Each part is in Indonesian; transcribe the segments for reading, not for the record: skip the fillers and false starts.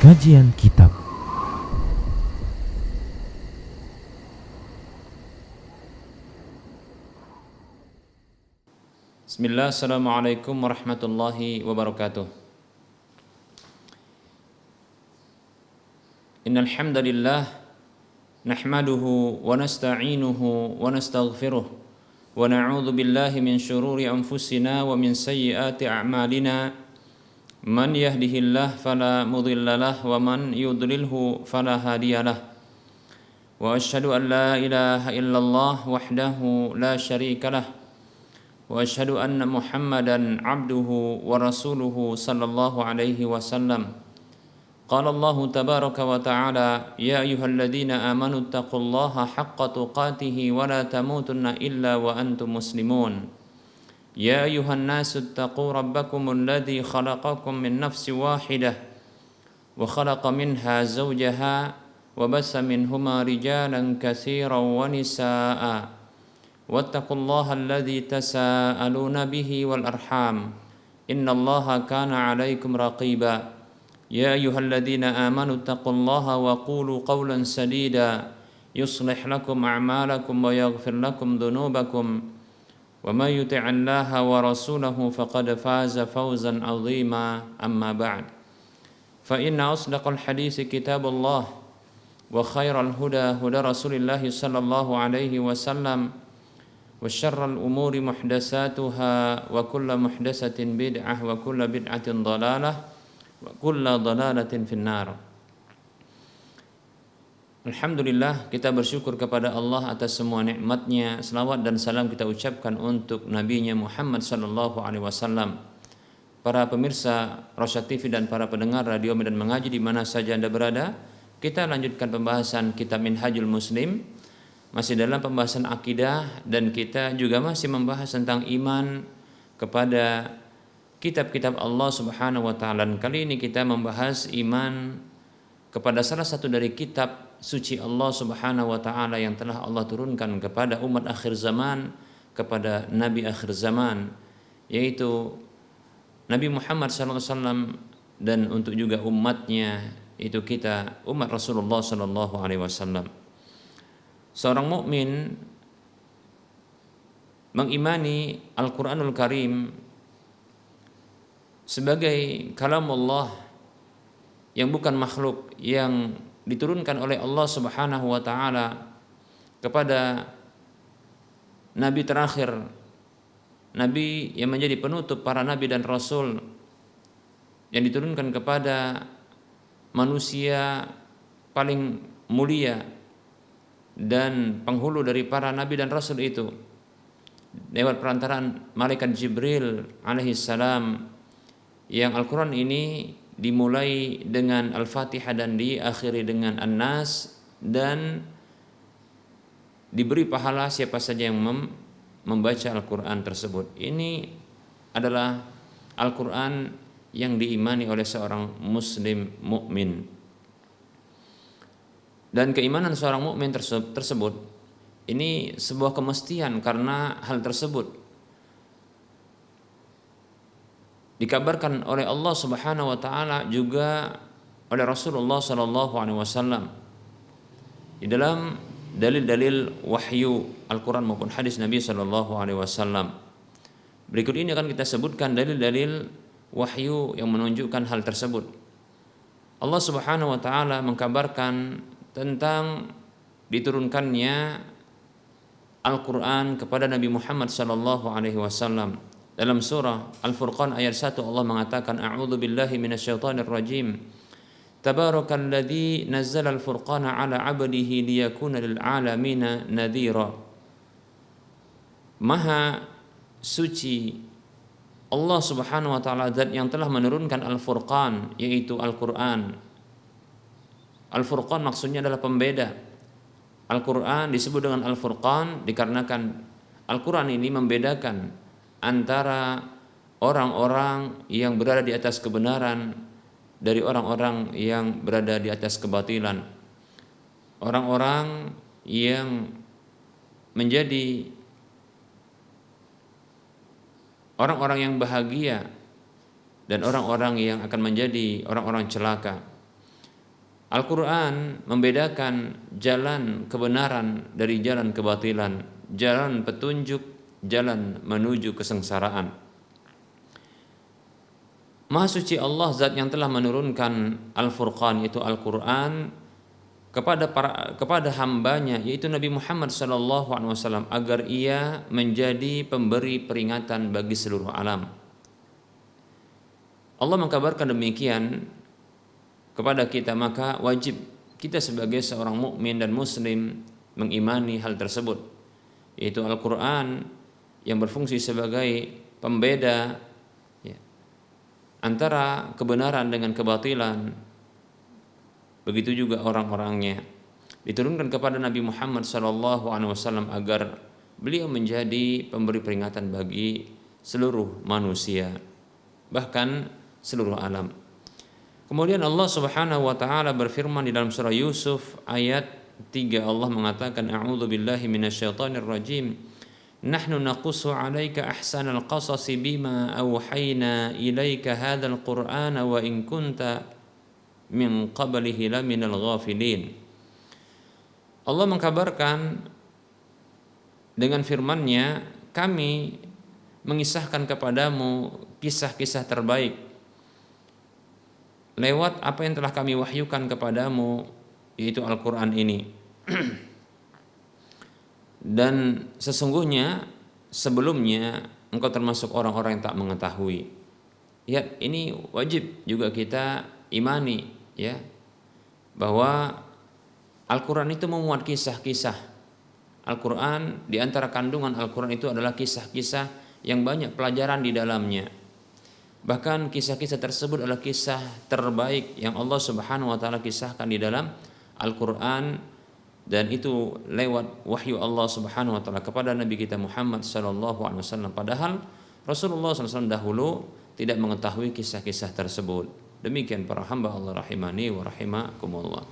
Kajian Kitab. Bismillah, assalamualaikum warahmatullahi wabarakatuh. Innal hamdalillah nahmaduhu wa nasta'inuhu wa nastaghfiruh wa na'udzu billahi min shururi anfusina wa min sayyiati a'malina. Man yahdihillah fala mudhillalah wa man yudlilhu fala hadiyalah. Wa asyhadu an la ilaha illallah wahdahu la syarikalah. Wa asyhadu anna Muhammadan abduhu wa rasuluhu sallallahu alaihi wasallam. Qala Allah tabaraka wa ta'ala, ya ayyuhalladzina amanu taqullaha haqqa tuqatih wa la tamutunna illa wa antum muslimun. Ya ayyuhan nasu taqu rabbakumul ladzi khalaqakum min nafsin wahidah wa khalaqa minha zawjaha wa bassa minhuma rijalan katsiran wa nisaa'a. Wattaqullaha alladzi tasaaluna bihi wal arham. Innallaha kana 'alaikum raqiba. Ya ayyuhalladzina amanu taqullaha wa qulu qawlan sadida yuslih lakum a'malakum wa yaghfir lakum dhunubakum. Wa may yuti'illaha wa rasulahu faqad faza fawzan 'azima. Amma ba'd. Fa inna asdaqal hadits kitabullah wa khairal huda huda Rasulillah sallallahu alaihi wasallam. Wa syarrul umuri muhdatsatuha wa kullu muhdatsatin bid'ah wa kullu bid'atin dhalalah wa kullu dhalalatin finnar. Alhamdulillah, kita bersyukur kepada Allah atas semua nikmat-Nya. Selawat dan salam kita ucapkan untuk Nabi-Nya Muhammad sallallahu alaihi wasallam. Para pemirsa Rosyad TV dan para pendengar radio Medan Mengaji di mana saja Anda berada, kita lanjutkan pembahasan kitab Minhajul Muslim. Masih dalam pembahasan akidah dan kita juga masih membahas tentang iman kepada kitab-kitab Allah Subhanahu wa taala. Dan kali ini kita membahas iman kepada salah satu dari kitab suci Allah Subhanahu wa taala yang telah Allah turunkan kepada umat akhir zaman, kepada nabi akhir zaman, yaitu Nabi Muhammad SAW, dan untuk juga umatnya, itu kita umat Rasulullah SAW. Seorang mukmin mengimani Al-Quranul Karim sebagai kalam Allah yang bukan makhluk, yang diturunkan oleh Allah Subhanahu wa taala kepada nabi terakhir, nabi yang menjadi penutup para nabi dan rasul, yang diturunkan kepada manusia paling mulia dan penghulu dari para nabi dan rasul itu lewat perantaraan malaikat Jibril alaihi salam, yang Al-Quran ini dimulai dengan Al-Fatihah dan diakhiri dengan An-Nas, dan diberi pahala siapa saja yang membaca Al-Quran tersebut. Ini adalah Al-Quran yang diimani oleh seorang muslim mukmin. Dan keimanan seorang mukmin tersebut ini sebuah kemestian, karena hal tersebut dikabarkan oleh Allah Subhanahu wa taala juga oleh Rasulullah sallallahu alaihi wasallam di dalam dalil-dalil wahyu Al-Qur'an maupun hadis Nabi sallallahu alaihi wasallam. Berikut ini akan kita sebutkan dalil-dalil wahyu yang menunjukkan hal tersebut. Allah Subhanahu wa taala mengkabarkan tentang diturunkannya Al-Qur'an kepada Nabi Muhammad sallallahu alaihi wasallam. Dalam surah Al-Furqan ayat 1 Allah mengatakan, a'udzu billahi minasyaitonir rajim. Tabarakalladzi nazzala al-furqana 'ala 'abdihi liyakuna lil 'alamina nadhira. Maha suci Allah Subhanahu wa taala, zat yang telah menurunkan Al-Furqan, yaitu Al-Qur'an. Al-Furqan maksudnya adalah pembeda. Al-Qur'an disebut dengan Al-Furqan dikarenakan Al-Qur'an ini membedakan antara orang-orang yang berada di atas kebenaran dari orang-orang yang berada di atas kebatilan. Orang-orang yang menjadi orang-orang yang bahagia dan orang-orang yang akan menjadi orang-orang celaka. Al-Quran membedakan jalan kebenaran dari jalan kebatilan, jalan petunjuk, jalan menuju kesengsaraan. Maha suci Allah, zat yang telah menurunkan Al-Furqan, itu Al-Quran, kepada hambanya, yaitu Nabi Muhammad SAW, agar ia menjadi pemberi peringatan bagi seluruh alam. Allah mengkabarkan demikian kepada kita, maka wajib kita sebagai seorang mukmin dan muslim mengimani hal tersebut, yaitu Al-Quran yang berfungsi sebagai pembeda antara kebenaran dengan kebatilan. Begitu juga orang-orangnya. Diturunkan kepada Nabi Muhammad SAW agar beliau menjadi pemberi peringatan bagi seluruh manusia, bahkan seluruh alam. Kemudian Allah Subhanahu wa taala berfirman di dalam surah Yusuf ayat 3, Allah mengatakan, A'udzu billahi minasyaitonir rajim. Nahnu naqussu 'alaika ahsanal qasasi bima awhayna ilaika hadzal qur'ana wa in kunta min qablihi laminal ghafilin. Allah mengkabarkan dengan firman-Nya, kami mengisahkan kepadamu kisah-kisah terbaik lewat apa yang telah kami wahyukan kepadamu, yaitu Al-Quran ini. Dan sesungguhnya sebelumnya engkau termasuk orang-orang yang tak mengetahui. Ya, ini wajib juga kita imani, ya, bahwa Al-Quran itu memuat kisah-kisah. Al-Quran, di antara kandungan Al-Quran itu adalah kisah-kisah yang banyak pelajaran di dalamnya. Bahkan kisah-kisah tersebut adalah kisah terbaik yang Allah Subhanahu wa taala kisahkan di dalam Al-Quran, dan itu lewat wahyu Allah Subhanahu wa taala kepada Nabi kita Muhammad sallallahu alaihi wasallam. Padahal Rasulullah SAW dahulu tidak mengetahui kisah-kisah tersebut. Demikian para hamba Allah rahimani wa rahimakumullah.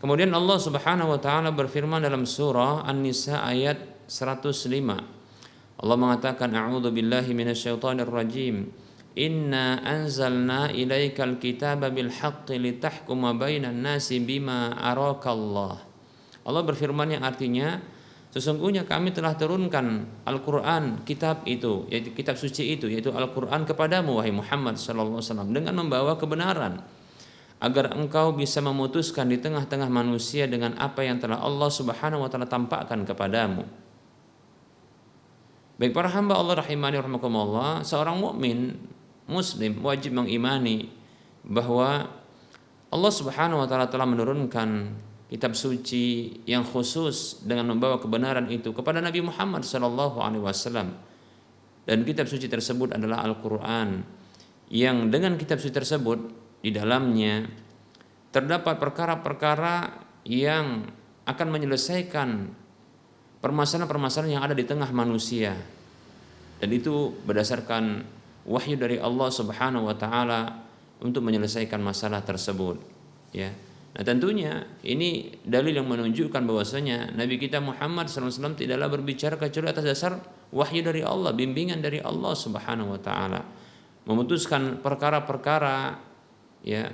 Kemudian Allah Subhanahu wa taala berfirman dalam surah An-Nisa ayat 105. Allah mengatakan, A'udzu billahi minasyaitonir rajim. Inna anzalna ilaikal kitaba bil haqqi litahkuma bainan nasi bima arakallah. Allah berfirman yang artinya, sesungguhnya kami telah turunkan Al-Quran, kitab itu, yaitu kitab suci itu, yaitu Al-Quran kepadamu wahai Muhammad sallallahu alaihi wasallam, dengan membawa kebenaran, agar engkau bisa memutuskan di tengah-tengah manusia dengan apa yang telah Allah Subhanahu wa taala tampakkan kepadamu. Baik para hamba Allah rahimani rahimakumullah, seorang mukmin muslim wajib mengimani bahwa Allah Subhanahu wa taala telah menurunkan kitab suci yang khusus dengan membawa kebenaran itu kepada Nabi Muhammad sallallahu alaihi wasallam. Dan kitab suci tersebut adalah Al-Qur'an, yang dengan kitab suci tersebut di dalamnya terdapat perkara-perkara yang akan menyelesaikan permasalahan-permasalahan yang ada di tengah manusia. Dan itu berdasarkan wahyu dari Allah Subhanahu wa taala untuk menyelesaikan masalah tersebut, ya. Nah, tentunya ini dalil yang menunjukkan bahwasanya Nabi kita Muhammad SAW tidaklah berbicara kecuali atas dasar wahyu dari Allah, bimbingan dari Allah Subhanahu wa taala, memutuskan perkara-perkara, ya,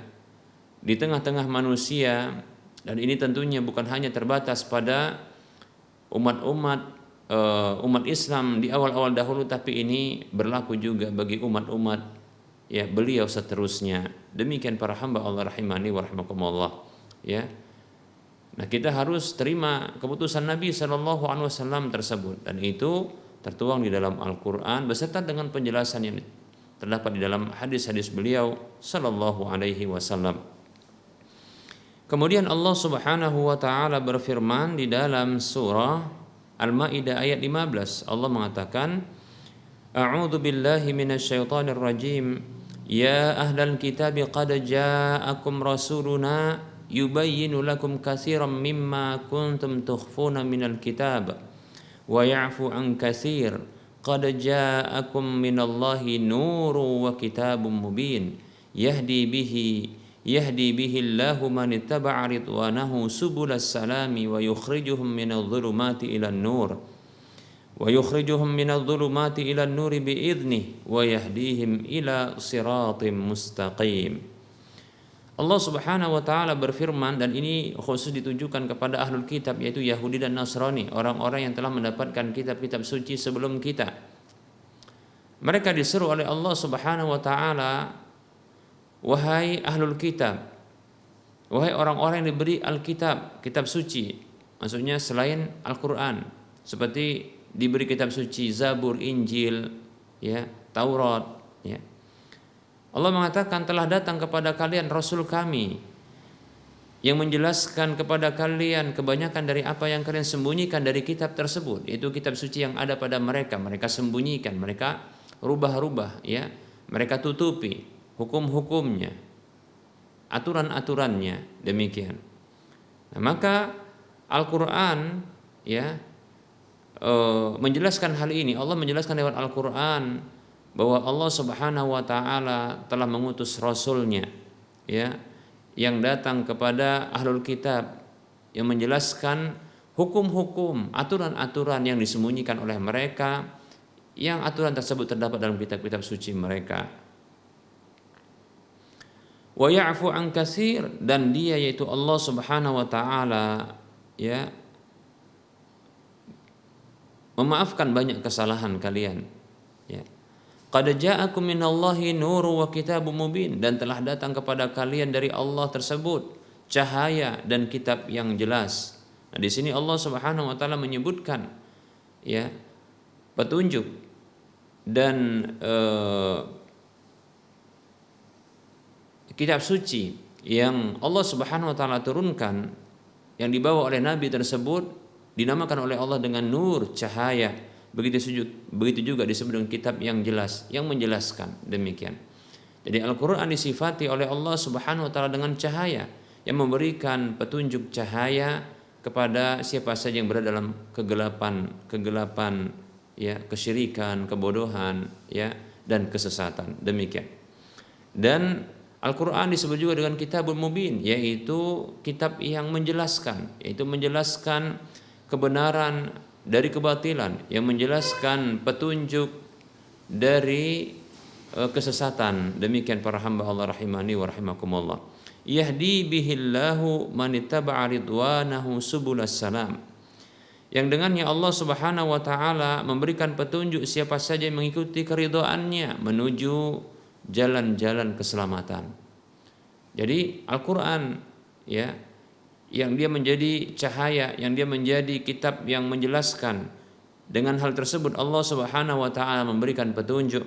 di tengah-tengah manusia. Dan ini tentunya bukan hanya terbatas pada umat Islam di awal-awal dahulu, tapi ini berlaku juga bagi umat-umat, ya, beliau seterusnya. Demikian para hamba Allah rahimani wa rahimakumullah, ya. Nah, kita harus terima keputusan Nabi sallallahu alaihi wasallam tersebut, dan itu tertuang di dalam Al-Qur'an beserta dengan penjelasan yang terdapat di dalam hadis-hadis beliau sallallahu alaihi wasallam. Kemudian Allah Subhanahu wa taala berfirman di dalam surah Al-Maidah ayat 15. Allah mengatakan, A'udzu billahi minasyaitonir rajim. Ya ahlal kitabi qad ja'akum rasuluna yubayyinu lakum katsiran mimma kuntum tukhfuna minal kitab wa ya'fu an katsir. Qad ja'akum minallahi nurun wa kitabun mubin yahdi bihi Allahu man ittaba'a ridwanahu subulas salami wa yukhrijuhum minadh dhulumati ilan nur bi'idhnihi wa yahdihim ila siratim mustaqim. Allah Subhanahu wa taala berfirman, dan ini khusus ditujukan kepada ahlul kitab, yaitu Yahudi dan Nasrani, orang-orang yang telah mendapatkan kitab-kitab suci sebelum kita. Mereka disuruh oleh Allah Subhanahu wa taala, wahai ahlul kitab, wahai orang-orang yang diberi Alkitab, kitab suci, maksudnya selain Al-Qur'an, seperti diberi kitab suci Zabur, Injil, ya, Taurat, ya. Allah mengatakan, telah datang kepada kalian Rasul kami yang menjelaskan kepada kalian kebanyakan dari apa yang kalian sembunyikan dari kitab tersebut, yaitu kitab suci yang ada pada mereka. Mereka sembunyikan, mereka rubah-rubah, ya, mereka tutupi hukum-hukumnya, aturan-aturannya, demikian. Nah, maka Al-Quran, ya, menjelaskan hal ini. Allah menjelaskan lewat Al-Quran bahwa Allah Subhanahu wa taala telah mengutus rasulnya, ya, yang datang kepada ahlul kitab yang menjelaskan hukum-hukum, aturan-aturan yang disembunyikan oleh mereka, yang aturan tersebut terdapat dalam kitab-kitab suci mereka. Wa ya'fu an katsir, dan dia yaitu Allah Subhanahu wa taala, ya, memaafkan banyak kesalahan kalian, ya. Qad ja'akum minallahi nuru wa kitabun mubin, dan telah datang kepada kalian dari Allah tersebut cahaya dan kitab yang jelas. Nah, di sini Allah Subhanahu wa taala menyebutkan, ya, petunjuk dan kitab suci yang Allah Subhanahu wa taala turunkan, yang dibawa oleh nabi tersebut, dinamakan oleh Allah dengan nur, cahaya. Begitu juga disebut dengan kitab yang jelas, yang menjelaskan, demikian. Jadi Al-Quran disifati oleh Allah Subhanahu wa taala dengan cahaya, yang memberikan petunjuk cahaya kepada siapa saja yang berada dalam kegelapan, ya, kesyirikan, kebodohan, ya, dan kesesatan, demikian. Dan Al-Quran disebut juga dengan kitabun mubin, yaitu kitab yang menjelaskan, yaitu menjelaskan kebenaran dari kebatilan, yang menjelaskan petunjuk dari kesesatan. Demikian para hamba Allah rahimani wa rahimakumullah. Yahdi bihillahu man ittaba'a ridwanahu subulas salam, yang dengannya Allah Subhanahu wa taala memberikan petunjuk siapa saja yang mengikuti keridhaannya menuju jalan-jalan keselamatan. Jadi Al-Quran, ya, yang dia menjadi cahaya, yang dia menjadi kitab yang menjelaskan. Dengan hal tersebut Allah Subhanahu wa taala memberikan petunjuk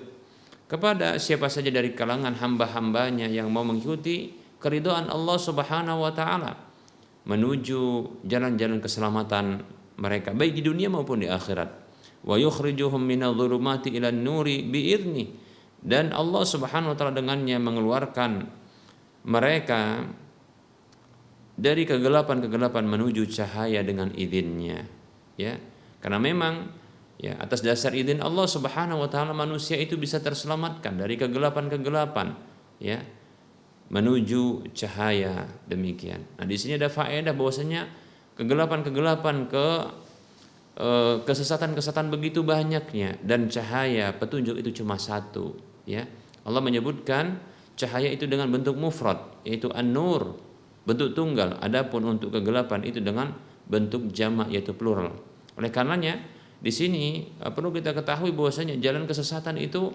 kepada siapa saja dari kalangan hamba-hambanya yang mau mengikuti keridhaan Allah Subhanahu wa taala menuju jalan-jalan keselamatan mereka, baik di dunia maupun di akhirat. Wa yukhrijuhum minadh-dhulumati ilan nuri bi'idzni, dan Allah Subhanahu wa taala dengannya mengeluarkan mereka dari kegelapan-kegelapan menuju cahaya dengan izinnya, ya. Karena memang, ya, atas dasar izin Allah Subhanahu wa taala manusia itu bisa terselamatkan dari kegelapan-kegelapan, ya, menuju cahaya, demikian. Nah, di sini ada faedah bahwasanya kegelapan-kegelapan, kesesatan-kesesatan begitu banyaknya, dan cahaya petunjuk itu cuma satu, ya. Allah menyebutkan cahaya itu dengan bentuk mufrad, yaitu an-nur, bentuk tunggal. Adapun untuk kegelapan itu dengan bentuk jamak, yaitu plural. Oleh karenanya di sini perlu kita ketahui bahwasanya jalan kesesatan itu,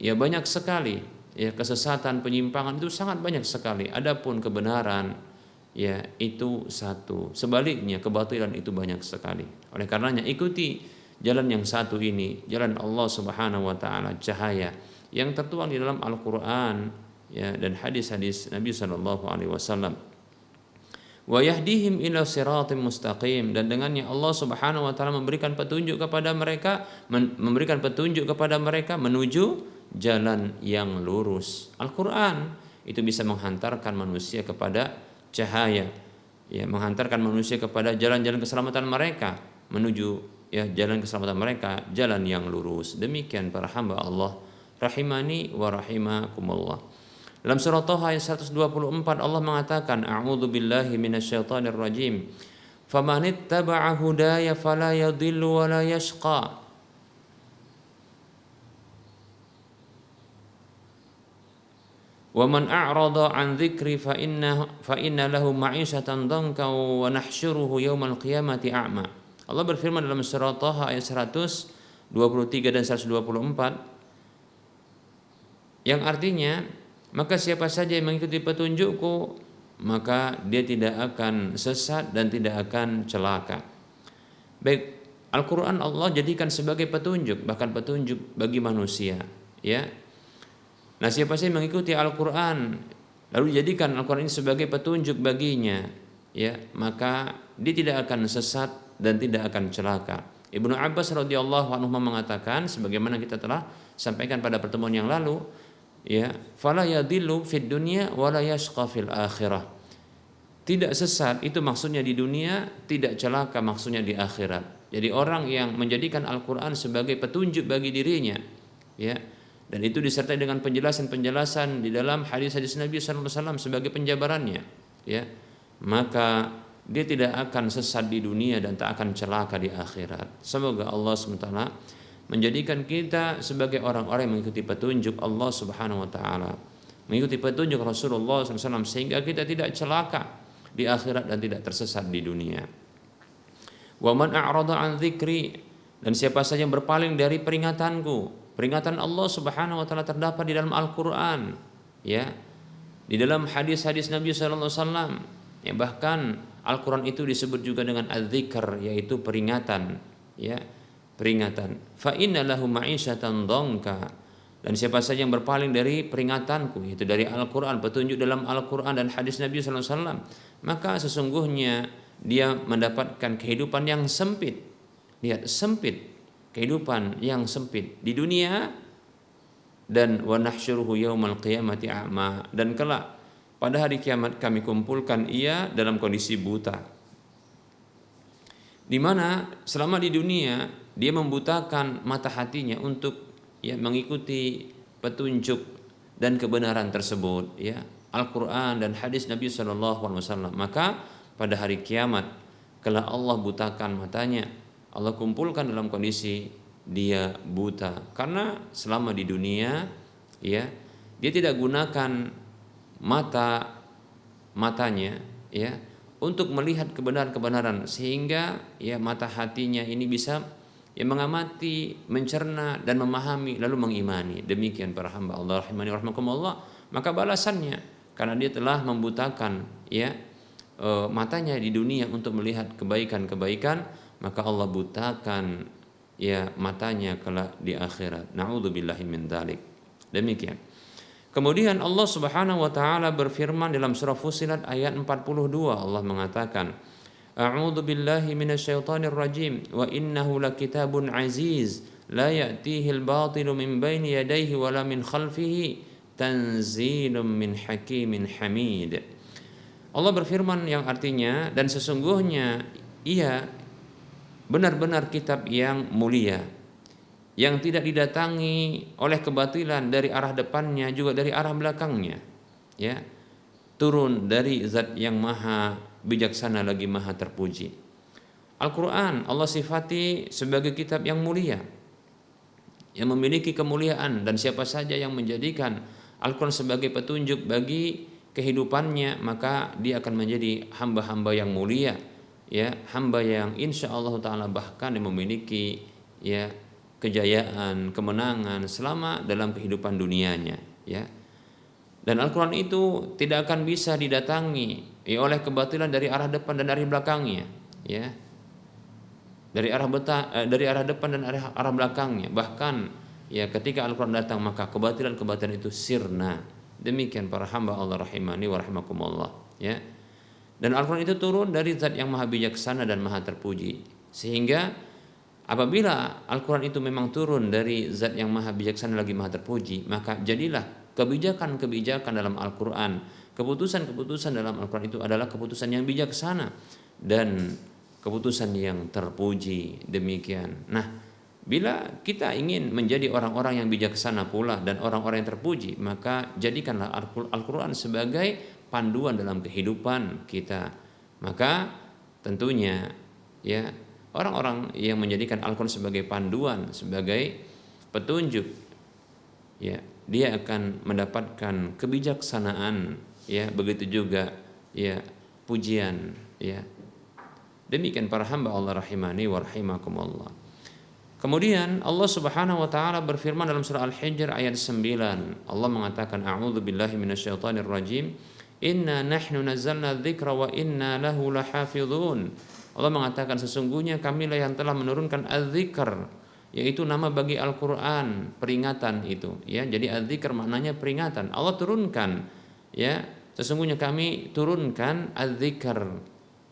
ya, banyak sekali, ya, kesesatan, penyimpangan itu sangat banyak sekali. Adapun kebenaran, ya, itu satu. Sebaliknya kebatilan itu banyak sekali. Oleh karenanya ikuti jalan yang satu ini, jalan Allah Subhanahu wa taala, cahaya yang tertuang di dalam Al-Qur'an, ya, dan hadis-hadis Nabi sallallahu alaihi wasallam. Wa yahdihim ila siratim mustaqim, dan dengannya Allah Subhanahu wa taala memberikan petunjuk kepada mereka, menuju jalan yang lurus. Al-Qur'an itu bisa menghantarkan manusia kepada cahaya, ya, menghantarkan manusia kepada jalan-jalan keselamatan mereka, menuju, ya, jalan keselamatan mereka, jalan yang lurus. Demikian para hamba Allah rahimani wa rahimakumullah. Dalam surah Taha ayat 124 Allah mengatakan, a'udzu billahi minasyaitonir rajim. Faman ittaba'a hudaya fala yadhillu wa la yashqa. Wa man a'rada an dzikri fa inna lahu ma'isyatan dhanka wa nahsyuruhu yaumal qiyamati a'ma. Allah berfirman dalam surah Thaha ayat 123 dan 124 yang artinya, maka siapa saja yang mengikuti petunjukku maka dia tidak akan sesat dan tidak akan celaka. Baik, Al-Qur'an Allah jadikan sebagai petunjuk, bahkan petunjuk bagi manusia, ya. Nah, siapa saja yang mengikuti Al-Qur'an lalu jadikan Al-Qur'an ini sebagai petunjuk baginya, ya, maka dia tidak akan sesat dan tidak akan celaka. Ibnu Abbas radhiyallahu anhu mengatakan sebagaimana kita telah sampaikan pada pertemuan yang lalu, ya, fala yadillu fid dunya wa la yashqa fil akhirah. Tidak sesat itu maksudnya di dunia, tidak celaka maksudnya di akhirat. Jadi orang yang menjadikan Al-Qur'an sebagai petunjuk bagi dirinya, ya, dan itu disertai dengan penjelasan-penjelasan di dalam hadis-hadis Nabi sallallahu alaihi wasallam sebagai penjabarannya, ya, maka dia tidak akan sesat di dunia dan tak akan celaka di akhirat. Semoga Allah SWT menjadikan kita sebagai orang-orang yang mengikuti petunjuk Allah Subhanahu wa taala, mengikuti petunjuk Rasulullah SAW, sehingga kita tidak celaka di akhirat dan tidak tersesat di dunia. Wa man a'rada an dzikri, dan siapa saja yang berpaling dari peringatanku. Peringatan Allah Subhanahu wa taala terdapat di dalam Al-Qur'an, ya. Di dalam hadis-hadis Nabi sallallahu alaihi wasallam, ya, bahkan Al-Qur'an itu disebut juga dengan adzikr, yaitu peringatan, ya. Peringatan. Fa inna lahu ma'isyatan dhanka, dan siapa saja yang berpaling dari peringatanku, yaitu dari Al-Qur'an, petunjuk dalam Al-Qur'an dan hadis Nabi sallallahu alaihi wasallam, maka sesungguhnya dia mendapatkan kehidupan yang sempit. Lihat, sempit, kehidupan yang sempit di dunia, dan wa nahsyuruhu yaumal qiyamati a'ma, dan kelak pada hari kiamat kami kumpulkan ia dalam kondisi buta. Di mana selama di dunia dia membutakan mata hatinya untuk, ya, mengikuti petunjuk dan kebenaran tersebut, ya, Al-Qur'an dan hadis Nabi sallallahu alaihi wasallam. Maka pada hari kiamat kelak Allah butakan matanya, Allah kumpulkan dalam kondisi dia buta, karena selama di dunia, ya, dia tidak gunakan matanya, ya, untuk melihat kebenaran-kebenaran, sehingga, ya, mata hatinya ini bisa, ya, mengamati, mencerna dan memahami lalu mengimani. Demikian para hamba Allah rahimani wa rahmakumullah. Maka balasannya karena dia telah membutakan, ya, matanya di dunia untuk melihat kebaikan-kebaikan, maka Allah butakan, ya, matanya kelak di akhirat. Na'udzubillahi min dzalik. Demikian. Kemudian Allah Subhanahu wa taala berfirman dalam surah Fussilat ayat 42, Allah mengatakan, A'udzu billahi minasyaitonir rajim wa innahu lakitabun aziz la ya'tihil batilu min baini yadayhi wala min khalfihi tanzilun min hakimin hamid. Allah berfirman yang artinya, dan sesungguhnya ia benar-benar kitab yang mulia, yang tidak didatangi oleh kebatilan dari arah depannya juga dari arah belakangnya, ya, turun dari zat yang maha bijaksana lagi maha terpuji. Al-Quran Allah sifati sebagai kitab yang mulia, yang memiliki kemuliaan, dan siapa saja yang menjadikan Al-Quran sebagai petunjuk bagi kehidupannya, maka dia akan menjadi hamba-hamba yang mulia, ya, hamba yang insya Allah Ta'ala bahkan yang memiliki, ya, kejayaan, kemenangan selama dalam kehidupan dunianya, ya. Dan Al-Quran itu tidak akan bisa didatangi, ya, oleh kebatilan dari arah depan dan dari belakangnya, ya, dari arah depan dan arah belakangnya. Bahkan, ya, ketika Al-Quran datang maka kebatilan-kebatilan itu sirna. Demikian para hamba Allah rahimani wa rahimakumullah, ya. Dan Al-Quran itu turun dari zat yang maha bijaksana dan maha terpuji, sehingga apabila Al-Quran itu memang turun dari zat yang maha bijaksana lagi maha terpuji, maka jadilah kebijakan-kebijakan dalam Al-Quran, keputusan-keputusan dalam Al-Quran itu adalah keputusan yang bijaksana dan keputusan yang terpuji. Demikian. Nah, bila kita ingin menjadi orang-orang yang bijaksana pula dan orang-orang yang terpuji, maka jadikanlah Al-Quran sebagai panduan dalam kehidupan kita. Maka tentunya, ya, orang-orang yang menjadikan Al-Quran sebagai panduan, sebagai petunjuk, ya, dia akan mendapatkan kebijaksanaan, ya, begitu juga ya pujian, ya. Demikian para hamba Allah rahimani wa rahimakumullah. Kemudian Allah Subhanahu wa taala berfirman dalam surah Al-Hijr ayat 9. Allah mengatakan, a'udzu billahi minasyaitonir rajim. Inna nahnu nazzalna dzikra wa inna lahu lahafizun. Allah mengatakan, sesungguhnya kamilah yang telah menurunkan az-dzikr, yaitu nama bagi Al-Qur'an, peringatan itu, ya. Jadi az-dzikr maknanya peringatan. Allah turunkan, ya. Sesungguhnya kami turunkan az-dzikr,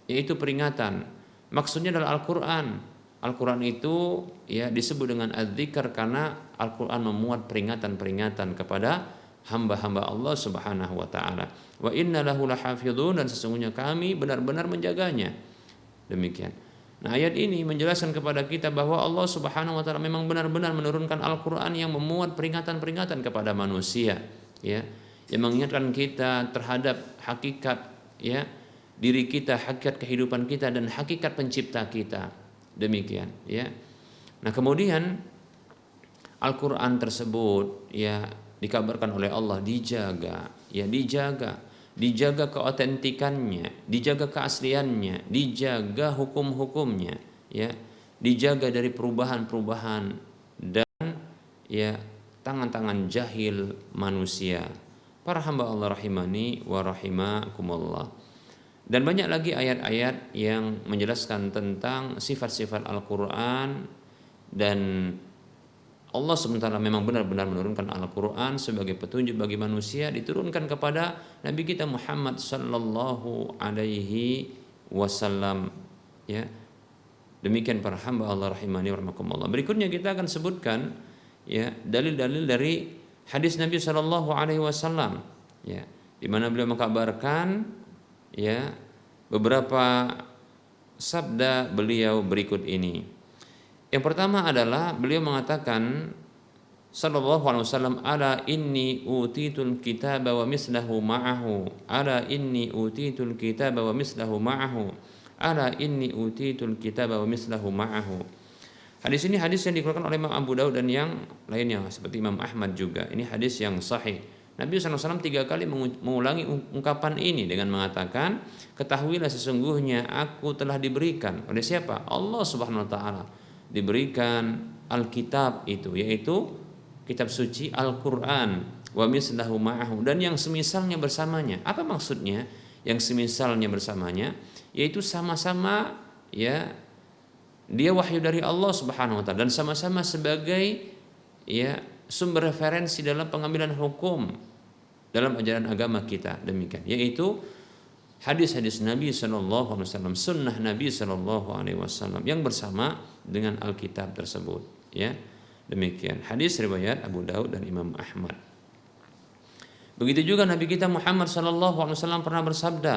yaitu peringatan. Maksudnya adalah Al-Qur'an. Al-Qur'an itu, ya, disebut dengan az-dzikr karena Al-Qur'an memuat peringatan-peringatan kepada hamba-hamba Allah Subhanahu wa taala. Wa inna lahu lahafizun, dan sesungguhnya kami benar-benar menjaganya. Demikian. Nah, ayat ini menjelaskan kepada kita bahwa Allah Subhanahu wa taala memang benar-benar menurunkan Al-Qur'an yang memuat peringatan-peringatan kepada manusia, ya. Yang mengingatkan kita terhadap hakikat, ya, diri kita, hakikat kehidupan kita dan hakikat pencipta kita. Demikian, ya. Nah, kemudian Al-Qur'an tersebut, ya, dikabarkan oleh Allah dijaga, ya, dijaga keotentikannya, dijaga keasliannya, dijaga hukum-hukumnya, ya, dijaga dari perubahan-perubahan dan, ya, tangan-tangan jahil manusia. Para hamba Allah rahimani wa rahimakumullah. Dan banyak lagi ayat-ayat yang menjelaskan tentang sifat-sifat Al-Qur'an, dan Allah SWT memang benar-benar menurunkan Al-Quran sebagai petunjuk bagi manusia, diturunkan kepada Nabi kita Muhammad sallallahu alaihi wasallam, ya. Demikian para hamba Allah rahimani wa rahimakumullah. Berikutnya kita akan sebutkan, ya, dalil-dalil dari hadis Nabi sallallahu alaihi wasallam, ya, di mana beliau mengkabarkan, ya, beberapa sabda beliau berikut ini. Yang pertama adalah beliau mengatakan sallallahu alaihi wasallam, ala inni utitul kitaba wa mislahu ma'ahu, ala inni utitul kitaba wa mislahu ma'ahu, ala inni utitul kitaba wa mislahu ma'ahu. Hadis ini hadis yang dikeluarkan oleh Imam Abu Daud dan yang lainnya seperti Imam Ahmad juga. Ini hadis yang sahih. Nabi SAW 3 kali mengulangi ungkapan ini dengan mengatakan, ketahuilah sesungguhnya aku telah diberikan oleh siapa? Allah Subhanahu wa taala. Diberikan Alkitab itu, yaitu kitab suci Al-Quran, wa mislahu ma'ahu, dan yang semisalnya bersamanya. Apa maksudnya yang semisalnya bersamanya? Yaitu sama-sama, ya, dia wahyu dari Allah Subhanahu wa taala dan sama-sama sebagai, ya, sumber referensi dalam pengambilan hukum dalam ajaran agama kita. Demikian, yaitu hadis-hadis Nabi sallallahu alaihi wasallam, sunnah Nabi sallallahu alaihi wasallam yang bersama dengan Alkitab tersebut, ya. Demikian hadis riwayat Abu Daud dan Imam Ahmad. Begitu juga Nabi kita Muhammad sallallahu alaihi wasallam pernah bersabda,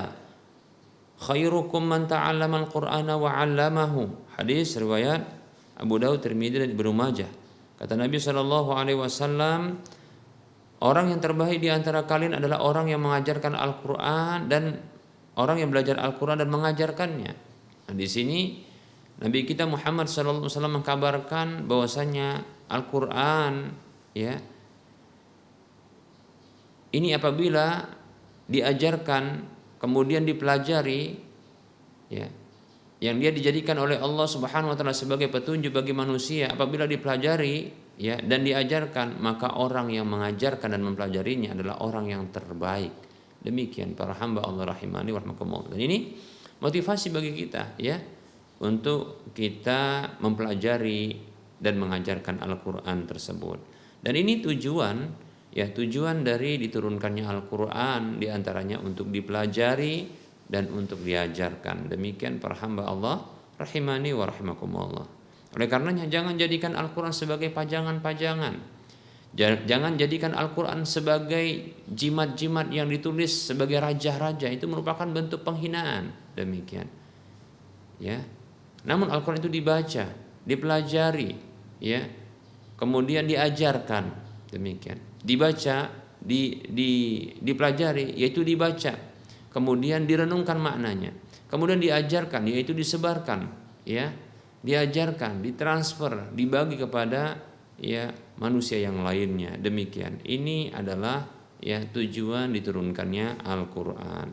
khairukum man ta'allama al-Qur'ana wa 'allamahu. Hadis riwayat Abu Daud, Tirmidzi dan Ibnu Majah. Kata Nabi sallallahu alaihi wasallam, orang yang terbaik di antara kalian adalah orang yang mengajarkan Al-Qur'an dan orang yang belajar Al-Qur'an dan mengajarkannya. Nah, di sini Nabi kita Muhammad sallallahu alaihi wasallam mengkabarkan bahwasanya Al-Qur'an, ya, ini apabila diajarkan kemudian dipelajari, ya, yang dia dijadikan oleh Allah Subhanahu wa taala sebagai petunjuk bagi manusia, apabila dipelajari, ya, dan diajarkan, maka orang yang mengajarkan dan mempelajarinya adalah orang yang terbaik. Demikian para hamba Allah rahimani wa rahimakumullah. Dan ini motivasi bagi kita, ya, untuk kita mempelajari dan mengajarkan Al-Quran tersebut. Dan ini tujuan, ya, tujuan dari diturunkannya Al-Quran diantaranya untuk dipelajari dan untuk diajarkan. Demikian para hamba Allah rahimani wa rahimakumullah. Oleh karenanya jangan jadikan Al-Quran sebagai pajangan-pajangan. Jangan jadikan Al-Quran sebagai jimat-jimat yang ditulis sebagai raja-raja. Itu merupakan bentuk penghinaan. Demikian, ya. Namun Al-Quran itu dibaca, dipelajari, ya, kemudian diajarkan. Demikian, dibaca, dipelajari, yaitu dibaca, kemudian direnungkan maknanya, kemudian diajarkan, yaitu disebarkan, ya, diajarkan, ditransfer, dibagi kepada ya manusia yang lainnya. Demikian. Ini adalah ya tujuan diturunkannya Al-Qur'an.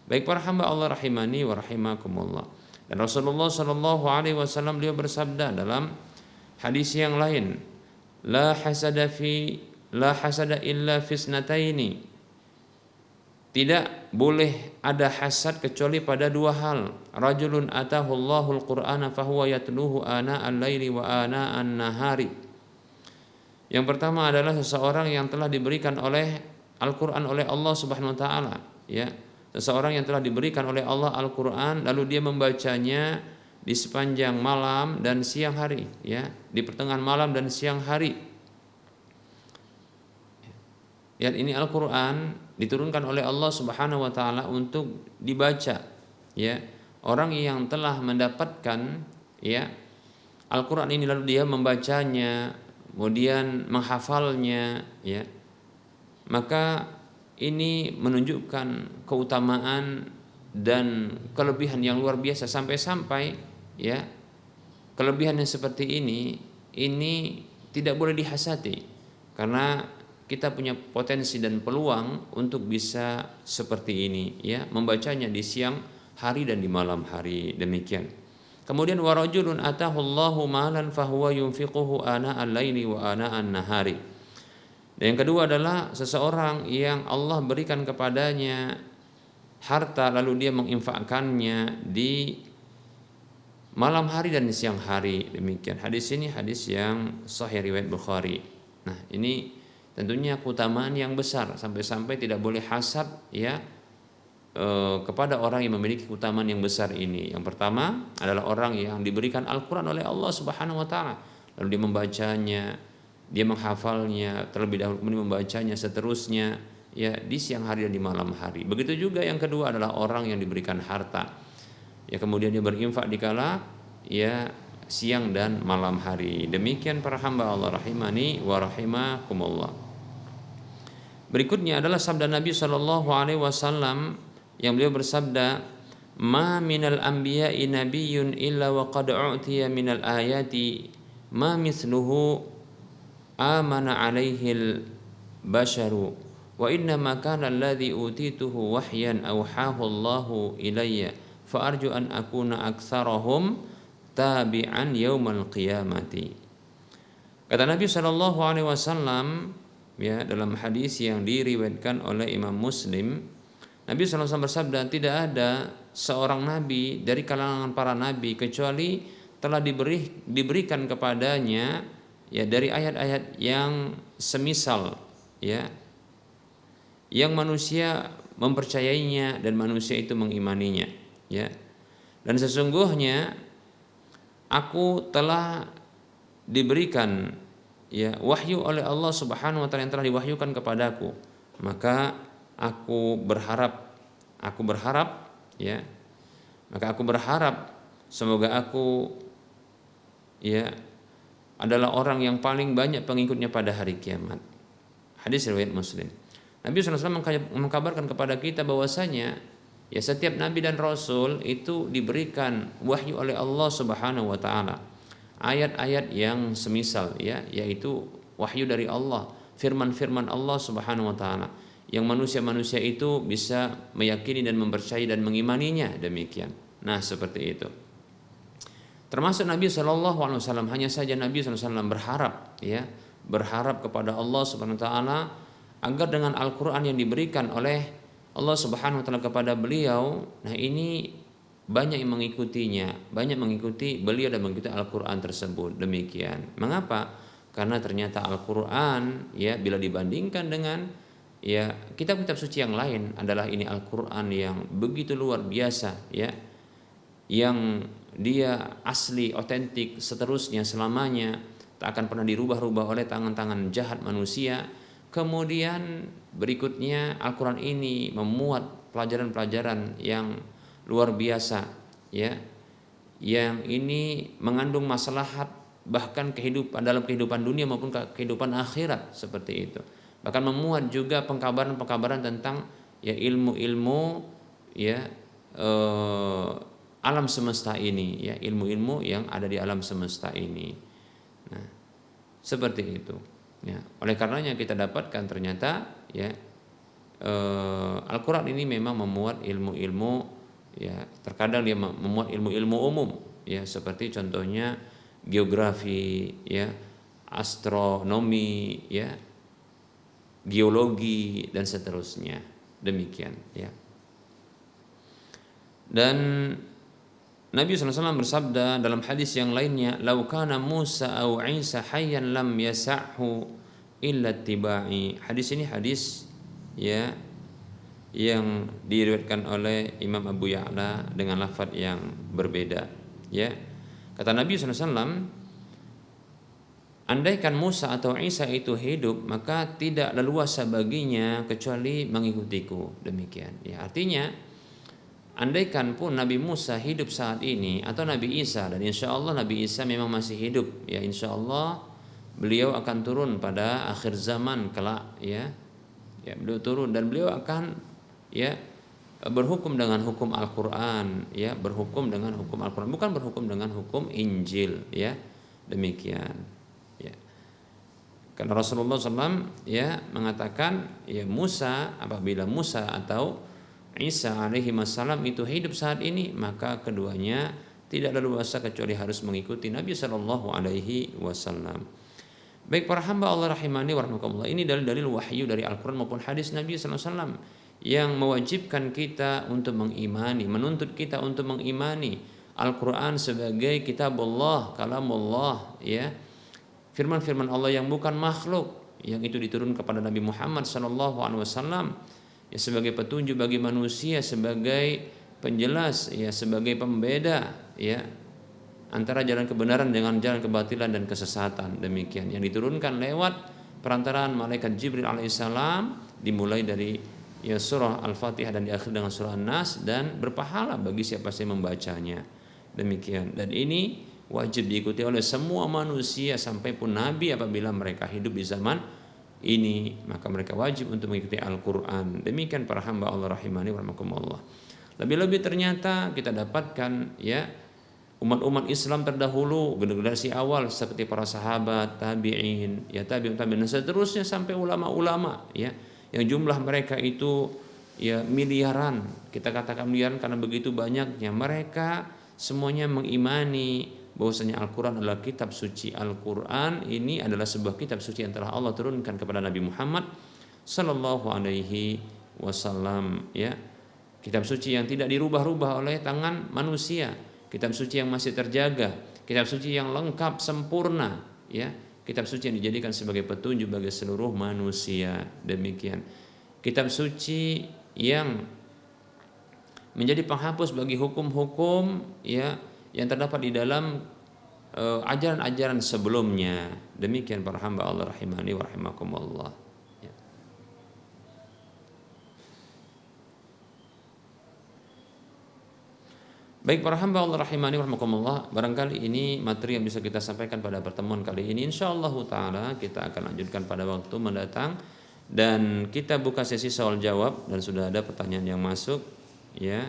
Baik para hamba Allah rahimani wa rahimakumullah. Dan Rasulullah Shallallahu alaihi wasallam beliau bersabda dalam hadis yang lain, la hasada illa fisnataini. Tidak boleh ada hasad kecuali pada dua hal. Rajulun atahu Allahul Qur'ana fahuwa yatluhu ana al-laili wa ana an-nahari. Yang pertama adalah seseorang yang telah diberikan oleh Al-Qur'an oleh Allah Subhanahu wa taala, ya. Seseorang yang telah diberikan oleh Allah Al-Qur'an lalu dia membacanya di sepanjang malam dan siang hari, ya, di pertengahan malam dan siang hari. Ya, ini Al-Qur'an diturunkan oleh Allah Subhanahu wa taala untuk dibaca, ya. Orang yang telah mendapatkan ya Al-Qur'an ini lalu dia membacanya, kemudian menghafalnya, ya. Maka ini menunjukkan keutamaan dan kelebihan yang luar biasa, sampai-sampai ya kelebihan yang seperti ini tidak boleh dihasati, karena kita punya potensi dan peluang untuk bisa seperti ini, ya, membacanya di siang hari dan di malam hari. Demikian. Kemudian warajulun atahu Allahu malan fahuwa yunfiquhu ana al-laili wa ana an-nahari. Dan yang kedua adalah seseorang yang Allah berikan kepadanya harta lalu dia menginfakkannya di malam hari dan di siang hari. Demikian. Hadis ini hadis yang sahih riwayat Bukhari. Nah, ini tentunya keutamaan yang besar, sampai-sampai tidak boleh hasad ya kepada orang yang memiliki keutamaan yang besar ini. Yang pertama adalah orang yang diberikan Al-Qur'an oleh Allah Subhanahu wa taala, lalu dia membacanya, dia menghafalnya terlebih dahulu, kemudian membacanya seterusnya ya di siang hari dan di malam hari. Begitu juga yang kedua adalah orang yang diberikan harta, ya kemudian dia berinfak dikala ya siang dan malam hari. Demikian para hamba Allah rahimani wa rahimakumullah. Berikutnya adalah sabda Nabi Shallallahu alaihi wasallam yang beliau bersabda, "Ma minal anbiya'i nabiyyun illa wa qad u'tiya minal ayati ma mithluhu amana 'alaihil basharu wa inna ma kana alladhi utituhu wahyan awhahu Allahu ilayya fa arju an akuna aktsarahum tabi'an yaumal qiyamati." Kata Nabi Shallallahu alaihi wasallam ya dalam hadis yang diriwayatkan oleh Imam Muslim, Nabi SAW bersabda, tidak ada seorang nabi dari kalangan para nabi kecuali telah diberikan kepadanya ya dari ayat-ayat yang semisal ya yang manusia mempercayainya dan manusia itu mengimaninya, ya. Dan sesungguhnya aku telah diberikan ya wahyu oleh Allah Subhanahu wa taala yang telah diwahyukan kepadaku, maka aku berharap ya maka aku berharap semoga aku ya adalah orang yang paling banyak pengikutnya pada hari kiamat. Hadis riwayat Muslim. Nabi SAW mengkabarkan kepada kita bahwasanya ya setiap nabi dan rasul itu diberikan wahyu oleh Allah Subhanahu wa taala, ayat-ayat yang semisal ya yaitu wahyu dari Allah, firman-firman Allah Subhanahu wa taala yang manusia-manusia itu bisa meyakini dan mempercayai dan mengimaninya. Demikian. Nah, seperti itu. Termasuk Nabi SAW, hanya saja Nabi SAW berharap kepada Allah Subhanahu wa taala agar dengan Al-Qur'an yang diberikan oleh Allah Subhanahu wa taala kepada beliau, nah ini banyak yang mengikutinya, banyak mengikuti beliau dan mengikuti Al-Qur'an tersebut. Demikian. Mengapa? Karena ternyata Al-Qur'an ya bila dibandingkan dengan ya kitab-kitab suci yang lain adalah ini Al-Qur'an yang begitu luar biasa ya, yang dia asli, otentik, seterusnya selamanya tak akan pernah dirubah-rubah oleh tangan-tangan jahat manusia. Kemudian berikutnya Al-Qur'an ini memuat pelajaran-pelajaran yang luar biasa ya, yang ini mengandung maslahat bahkan dalam kehidupan dunia maupun kehidupan akhirat, seperti itu. Bahkan memuat juga pengkabaran-pengkabaran tentang ya ilmu-ilmu ya alam semesta ini ya, ilmu-ilmu yang ada di alam semesta ini. Nah, seperti itu. Ya, oleh karenanya kita dapatkan ternyata ya Al-Quran ini memang memuat ilmu-ilmu, ya terkadang dia memuat ilmu-ilmu umum, ya seperti contohnya geografi, ya astronomi, ya geologi dan seterusnya, demikian ya. Dan Nabi SAW bersabda dalam hadis yang lainnya, "Lau kana Musa au Isa hayyan lam yasa'hu illa tibai." Hadis ini hadis ya yang diriwayatkan oleh Imam Abu Ya'la dengan lafaz yang berbeda. Ya, kata Nabi SAW, andaikan Musa atau Isa itu hidup, maka tidak leluasa baginya kecuali mengikutiku. Demikian. Ya, artinya andaikan pun Nabi Musa hidup saat ini atau Nabi Isa, dan insya Allah Nabi Isa memang masih hidup, ya insya Allah beliau akan turun pada akhir zaman kelak, ya beliau turun dan beliau akan ya berhukum dengan hukum Al-Quran, ya berhukum dengan hukum Al-Quran, bukan berhukum dengan hukum Injil, ya demikian. Ya, karena Rasulullah SAW ya mengatakan ya Musa, apabila Musa atau Isa alaihi wassalam itu hidup saat ini, maka keduanya tidak leluasa kecuali harus mengikuti Nabi Shallallahu alaihi wasallam. Baik para hamba Allah rahimani wa rahmakumullah, ini dalil-dalil wahyu dari Al-Quran maupun hadis Nabi Sallallahu Alaihi Wasallam yang mewajibkan kita untuk mengimani, menuntut kita untuk mengimani Al-Quran sebagai kitab Allah, kalamullah, ya firman-firman Allah yang bukan makhluk, yang itu diturunkan kepada Nabi Muhammad Sallallahu Alaihi Wasallam ya sebagai petunjuk bagi manusia, sebagai penjelas, ya sebagai pembeda, ya antara jalan kebenaran dengan jalan kebatilan dan kesesatan, demikian yang diturunkan lewat perantaraan malaikat Jibril alaihissalam, dimulai dari ya surah Al-Fatihah dan diakhiri dengan surah An-Nas, dan berpahala bagi siapa yang membacanya, demikian. Dan ini wajib diikuti oleh semua manusia sampai pun nabi apabila mereka hidup di zaman ini, maka mereka wajib untuk mengikuti Al-Quran. Demikian para hamba Allah rahimani wa rahimakumullah. Lebih-lebih ternyata kita dapatkan ya umat-umat Islam terdahulu, generasi awal seperti para sahabat, tabi'in, ya tabi'un tabi'in dan seterusnya sampai ulama-ulama ya yang jumlah mereka itu ya miliaran. Kita katakan miliaran karena begitu banyaknya mereka semuanya mengimani bahwasanya Al-Quran adalah kitab suci. Al-Quran ini adalah sebuah kitab suci yang telah Allah turunkan kepada Nabi Muhammad sallallahu alaihi wasallam, ya. Kitab suci yang tidak dirubah-rubah oleh tangan manusia, kitab suci yang masih terjaga, kitab suci yang lengkap sempurna, ya. Kitab suci yang dijadikan sebagai petunjuk bagi seluruh manusia, demikian. Kitab suci yang menjadi penghapus bagi hukum-hukum ya yang terdapat di dalam ajaran-ajaran sebelumnya. Demikian para hamba Allah rahimani wa rahimakumullah. Ya. Baik para hamba Allah rahimani wa rahimakumullah, barangkali ini materi yang bisa kita sampaikan pada pertemuan kali ini. Insyaallah taala kita akan lanjutkan pada waktu mendatang dan kita buka sesi soal jawab, dan sudah ada pertanyaan yang masuk ya.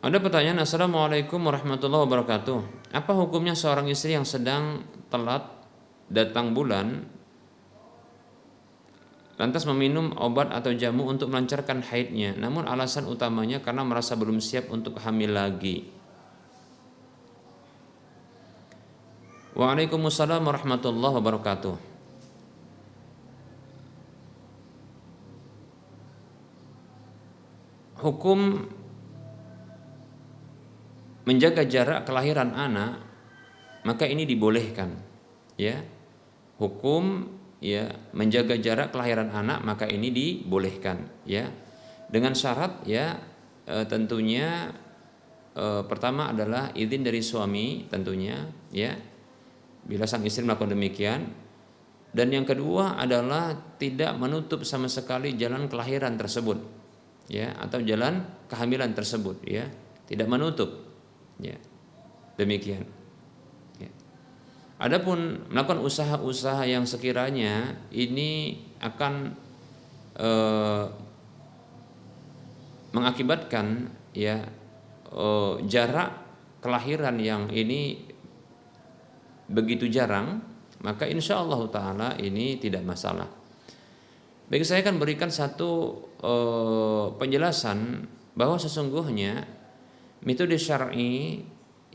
Ada pertanyaan, Assalamualaikum warahmatullahi wabarakatuh. Apa hukumnya seorang istri yang sedang telat datang bulan lantas meminum obat atau jamu untuk melancarkan haidnya, namun alasan utamanya karena merasa belum siap untuk hamil lagi? Waalaikumsalam warahmatullahi wabarakatuh. Hukum menjaga jarak kelahiran anak, maka ini dibolehkan, ya. Hukum ya menjaga jarak kelahiran anak, maka ini dibolehkan, ya. Dengan syarat ya tentunya pertama adalah izin dari suami tentunya, ya. Bila sang istri melakukan demikian, Dan yang kedua adalah tidak menutup sama sekali jalan kelahiran tersebut, ya, atau jalan kehamilan tersebut, ya, tidak menutup, ya, demikian. Ya. Adapun melakukan usaha-usaha yang sekiranya ini akan mengakibatkan, ya, jarak kelahiran yang ini begitu jarang, maka insya Allah Ta'ala ini tidak masalah. Baik, saya akan berikan satu penjelasan bahwa sesungguhnya metode syar'i,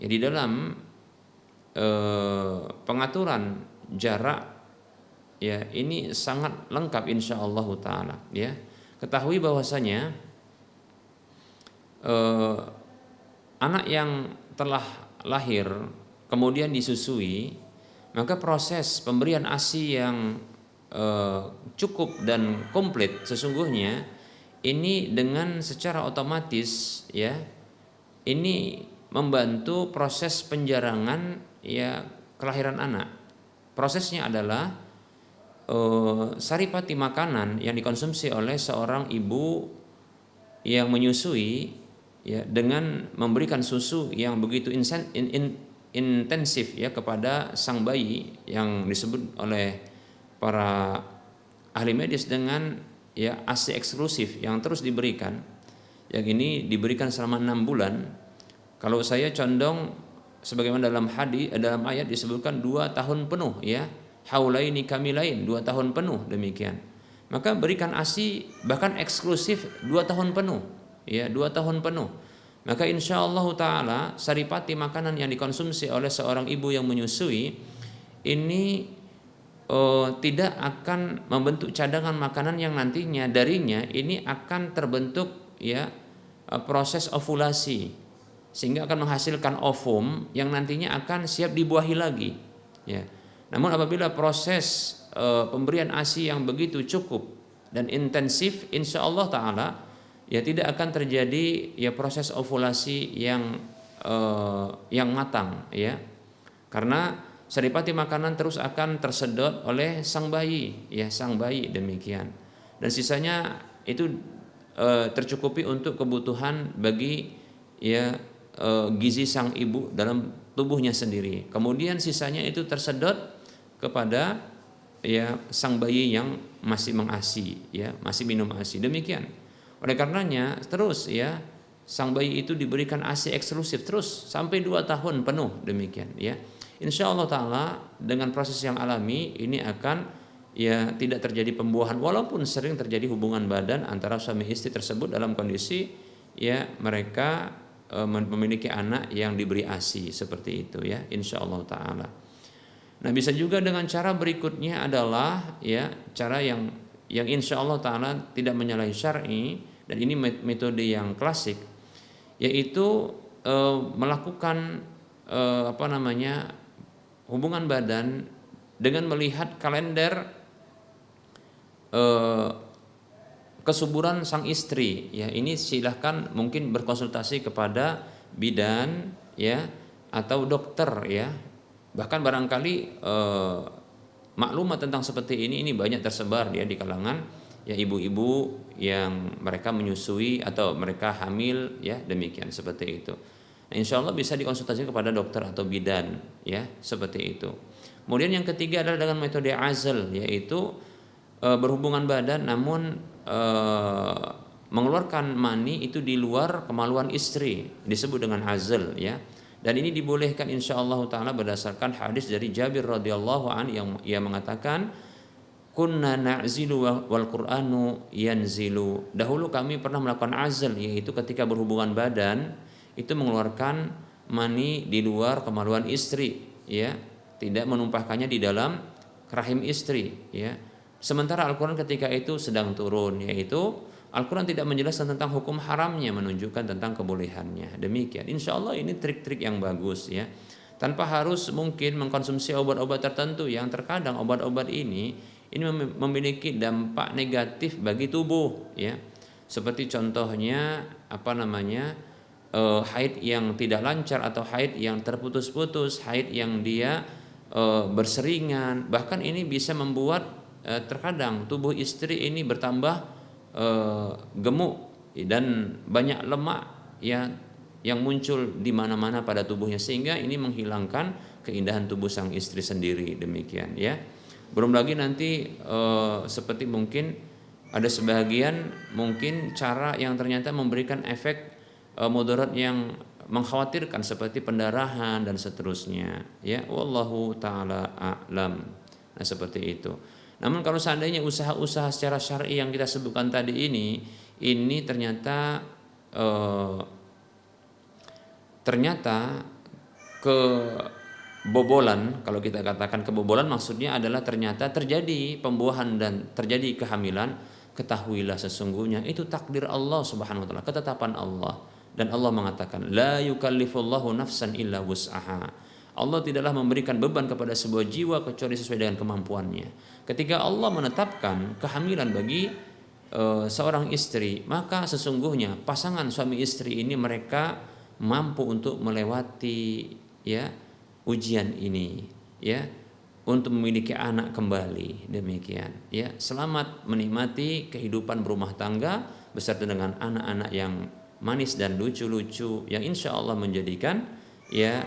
ya, di dalam pengaturan jarak, ya, ini sangat lengkap insya Allah Ta'ala, ya. Ketahui bahwasanya anak yang telah lahir kemudian disusui, maka proses pemberian ASI yang cukup dan komplit sesungguhnya ini dengan secara otomatis, ya, ini membantu proses penjarangan, ya, kelahiran anak. Prosesnya adalah saripati makanan yang dikonsumsi oleh seorang ibu yang menyusui, ya, dengan memberikan susu yang begitu intensif, ya, kepada sang bayi yang disebut oleh para ahli medis dengan, ya, ASI eksklusif yang terus diberikan. Yang ini diberikan selama 6 bulan. Kalau saya condong sebagaimana dalam hadis, dalam ayat disebutkan 2 tahun penuh, ya, haulaini kamilain, 2 tahun penuh, demikian. Maka berikan ASI bahkan eksklusif 2 tahun penuh, ya, 2 tahun penuh. Maka insya Allah Ta'ala saripati makanan yang dikonsumsi oleh seorang ibu yang menyusui ini tidak akan membentuk cadangan makanan yang nantinya darinya ini akan terbentuk, ya, proses ovulasi, sehingga akan menghasilkan ovum yang nantinya akan siap dibuahi lagi, ya. Namun apabila proses pemberian ASI yang begitu cukup dan intensif, insya Allah Ta'ala, ya, tidak akan terjadi, ya, proses ovulasi yang matang, ya, karena saripati makanan terus akan tersedot oleh sang bayi, ya, sang bayi, demikian. Dan sisanya itu tercukupi untuk kebutuhan bagi, ya, gizi sang ibu dalam tubuhnya sendiri. Kemudian sisanya itu tersedot kepada, ya, sang bayi yang masih mengasi, ya, masih minum ASI, demikian. Oleh karenanya terus, ya, sang bayi itu diberikan ASI eksklusif terus sampai 2 tahun penuh, demikian, ya. Insya Allah Ta'ala dengan proses yang alami ini akan, ya, tidak terjadi pembuahan, walaupun sering terjadi hubungan badan antara suami istri tersebut dalam kondisi, ya, mereka memiliki anak yang diberi ASI seperti itu, ya, insya Allah Ta'ala. Nah, bisa juga dengan cara berikutnya adalah, ya, cara yang insya Allah Ta'ala tidak menyalahi syar'i, dan ini metode yang klasik, yaitu melakukan hubungan badan dengan melihat kalender kesuburan sang istri, ya. Ini silahkan mungkin berkonsultasi kepada bidan, ya, atau dokter, ya. Bahkan barangkali maklumat tentang seperti ini banyak tersebar, ya, di kalangan, ya, ibu-ibu yang mereka menyusui atau mereka hamil, ya, demikian, seperti itu. Nah, insya Allah bisa dikonsultasi kepada dokter atau bidan, ya, seperti itu. Kemudian yang ketiga adalah dengan metode azal, yaitu berhubungan badan namun mengeluarkan mani itu di luar kemaluan istri, disebut dengan azal, ya. Dan ini dibolehkan insya Allah Ta'ala berdasarkan hadis dari Jabir radhiyallahu an yang ia mengatakan, kunna na'zilu wal Qur'anu yanzilu. Dahulu kami pernah melakukan azal, yaitu ketika berhubungan badan itu mengeluarkan mani di luar kemaluan istri, ya, tidak menumpahkannya di dalam rahim istri, ya. Sementara Al-Quran ketika itu sedang turun, yaitu Al-Quran tidak menjelaskan tentang hukum haramnya, menunjukkan tentang kebolehannya. Demikian. Insya Allah ini trik-trik yang bagus, ya. Tanpa harus mungkin mengkonsumsi obat-obat tertentu yang terkadang obat-obat ini memiliki dampak negatif bagi tubuh, ya. Seperti contohnya haid yang tidak lancar atau haid yang terputus-putus, haid yang dia berseringan, bahkan ini bisa membuat terkadang tubuh istri ini bertambah gemuk dan banyak lemak ya yang muncul di mana-mana pada tubuhnya, sehingga ini menghilangkan keindahan tubuh sang istri sendiri, demikian ya. Belum lagi nanti seperti mungkin ada sebagian mungkin cara yang ternyata memberikan efek mudarat yang mengkhawatirkan seperti pendarahan dan seterusnya ya, wallahu taala a'lam. Nah seperti itu. Namun kalau seandainya usaha-usaha secara syar'i yang kita sebutkan tadi ini ternyata kebobolan, kalau kita katakan kebobolan maksudnya adalah ternyata terjadi pembuahan dan terjadi kehamilan, ketahuilah sesungguhnya itu takdir Allah Subhanahu wa taala, ketetapan Allah. Dan Allah mengatakan la yukallifullahu nafsan illa wus'aha. Allah tidaklah memberikan beban kepada sebuah jiwa kecuali sesuai dengan kemampuannya. Ketika Allah menetapkan kehamilan bagi seorang istri, maka sesungguhnya pasangan suami istri ini mereka mampu untuk melewati ya ujian ini ya, untuk memiliki anak kembali, demikian ya, selamat menikmati kehidupan berumah tangga beserta dengan anak-anak yang manis dan lucu-lucu yang insya Allah menjadikan ya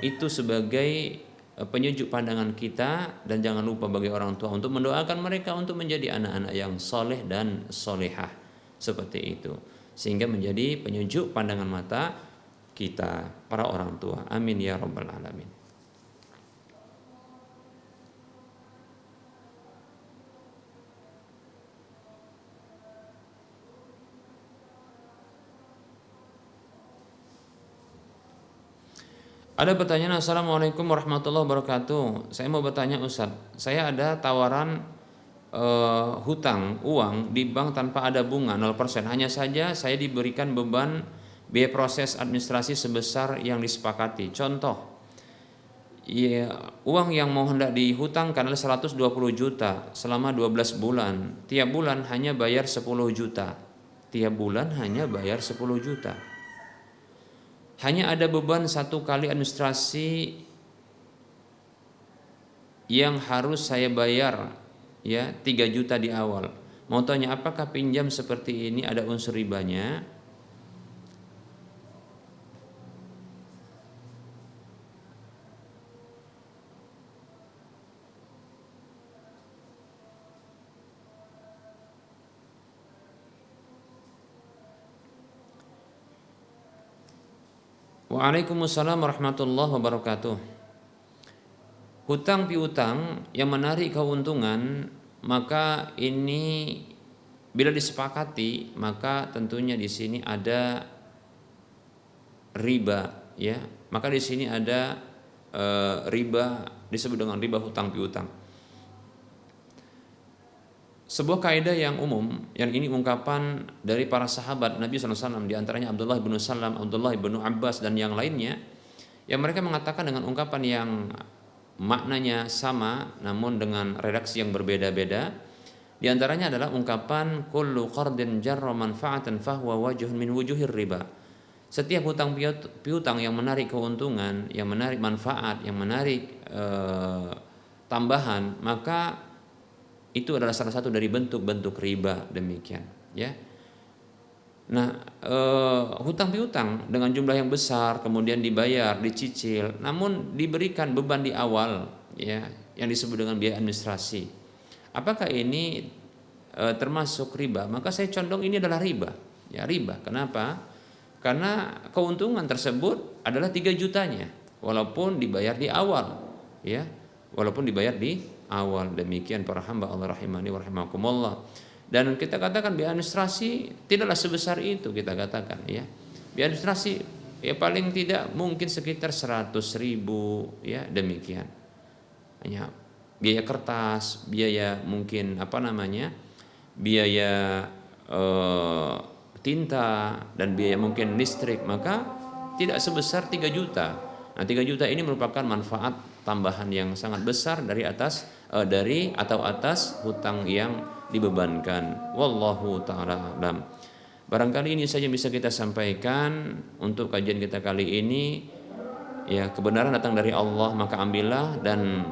itu sebagai penyejuk pandangan kita. Dan jangan lupa bagi orang tua untuk mendoakan mereka untuk menjadi anak-anak yang soleh dan solehah seperti itu, sehingga menjadi penyejuk pandangan mata kita para orang tua. Amin ya rabbal alamin. Ada pertanyaan, Assalamualaikum warahmatullahi wabarakatuh. Saya mau bertanya Ustadz, saya ada tawaran hutang uang di bank tanpa ada bunga 0%. Hanya saja saya diberikan beban biaya proses administrasi sebesar yang disepakati. Contoh, ya, uang yang mau hendak dihutangkan adalah 120 juta selama 12 bulan. Tiap bulan hanya bayar 10 juta. Tiap bulan hanya bayar 10 juta. Hanya ada beban satu kali administrasi yang harus saya bayar ya 3 juta di awal. Mau tanya, apakah pinjam seperti ini ada unsur ribanya? Waalaikumsalam warahmatullahi wabarakatuh. Hutang piutang yang menarik keuntungan, maka ini bila disepakati maka tentunya di sini ada riba ya. Maka di sini ada riba, disebut dengan riba hutang piutang. Sebuah kaidah yang umum, yang ini ungkapan dari para sahabat Nabi SAW, di antaranya Abdullah bin Salam, Abdullah bin Abbas dan yang lainnya, yang mereka mengatakan dengan ungkapan yang maknanya sama namun dengan redaksi yang berbeda-beda. Di antaranya adalah ungkapan kullu qardin jarra manfa'atan fahuwa wajhun min wujuhir riba. Setiap hutang piutang yang menarik keuntungan, yang menarik manfaat, yang menarik tambahan, maka itu adalah salah satu dari bentuk-bentuk riba, demikian ya. Nah, hutang piutang dengan jumlah yang besar kemudian dibayar, dicicil, namun diberikan beban di awal ya yang disebut dengan biaya administrasi. Apakah ini termasuk riba? Maka saya condong ini adalah riba. Ya, riba. Kenapa? Karena keuntungan tersebut adalah 3 jutanya walaupun dibayar di awal ya. Walaupun dibayar di awal, demikian para hamba Allah rahimani wa rahimakumullah. Dan kita katakan biaya administrasi tidaklah sebesar itu, kita katakan ya. Biaya administrasi ya paling tidak mungkin sekitar 100.000 ya, demikian. Hanya biaya kertas, biaya mungkin biaya tinta dan biaya mungkin listrik, maka tidak sebesar 3 juta. Nah, 3 juta ini merupakan manfaat tambahan yang sangat besar atas hutang yang dibebankan. Wallahu ta'ala alam. Barangkali ini saja bisa kita sampaikan untuk kajian kita kali ini. Ya, kebenaran datang dari Allah, maka ambillah, dan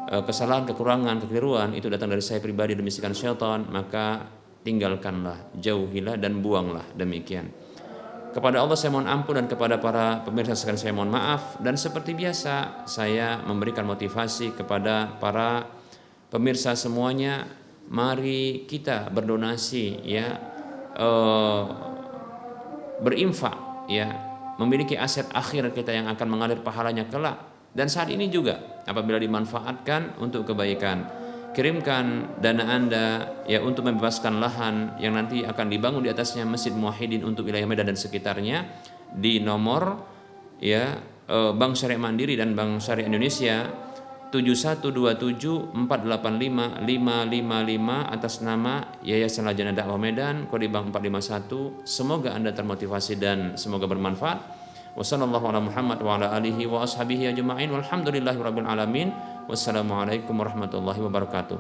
kesalahan, kekurangan, kekeliruan itu datang dari saya pribadi dan bisikan syaitan, maka tinggalkanlah, jauhilah dan buanglah. Demikian. Kepada Allah saya mohon ampun, dan kepada para pemirsa sekalian saya mohon maaf. Dan seperti biasa saya memberikan motivasi kepada para pemirsa semuanya, mari kita berdonasi, ya, berinfak, ya, memiliki aset akhir kita yang akan mengalir pahalanya kelak, dan saat ini juga apabila dimanfaatkan untuk kebaikan. Kirimkan dana Anda, ya, untuk membebaskan lahan yang nanti akan dibangun di atasnya Masjid Muwahhidin untuk wilayah Medan dan sekitarnya, di nomor, ya, Bank Syariah Mandiri dan Bank Syariah Indonesia 7127485555 atas nama Yayasan Lajnah Dakwah Medan, kode bank 451. Semoga Anda termotivasi dan semoga bermanfaat. Wassallallahu ala Muhammad wa ala alihi wa ashabihi ajma'in walhamdulillahi rabbil alamin. Wassalamualaikum warahmatullahi wabarakatuh.